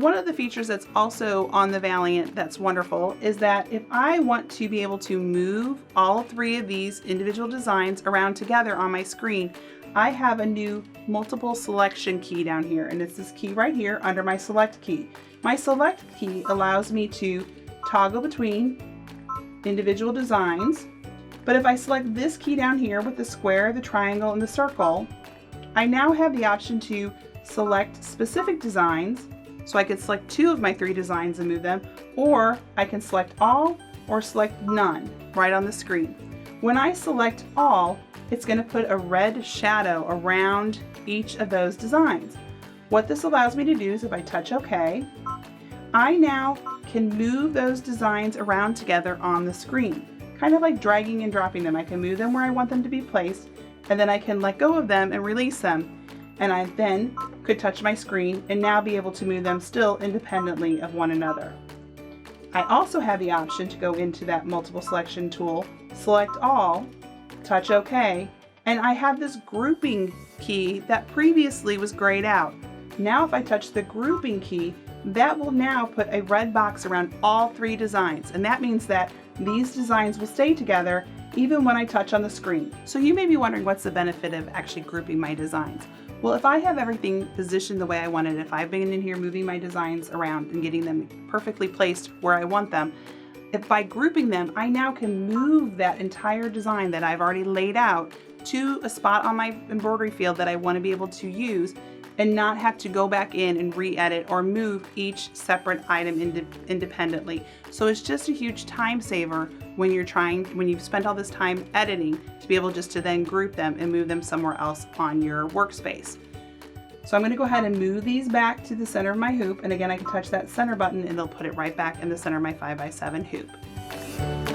one of the features that's also on the Valiant that's wonderful is that if I want to be able to move all 3 of these individual designs around together on my screen, I have a new multiple selection key down here, and it's this key right here under my select key. My select key allows me to toggle between individual designs, but if I select this key down here with the square, the triangle, and the circle, I now have the option to select specific designs. So I could select 2 of my 3 designs and move them, or I can select all or select none right on the screen. When I select all, it's going to put a red shadow around each of those designs. What this allows me to do is if I touch OK, I now can move those designs around together on the screen, kind of like dragging and dropping them. I can move them where I want them to be placed, and then I can let go of them and release them. And I then could touch my screen and now be able to move them still independently of one another. I also have the option to go into that multiple selection tool, select all, touch OK, and I have this grouping key that previously was grayed out. Now if I touch the grouping key, that will now put a red box around all 3 designs, and that means that these designs will stay together even when I touch on the screen. So you may be wondering, what's the benefit of actually grouping my designs? Well, if I have everything positioned the way I want it, if I've been in here moving my designs around and getting them perfectly placed where I want them, if by grouping them, I now can move that entire design that I've already laid out to a spot on my embroidery field that I want to be able to use and not have to go back in and re-edit or move each separate item independently. So it's just a huge time saver when you've spent all this time editing, to be able just to then group them and move them somewhere else on your workspace. So I'm going to go ahead and move these back to the center of my hoop, and again I can touch that center button and it'll put it right back in the center of my 5x7 hoop.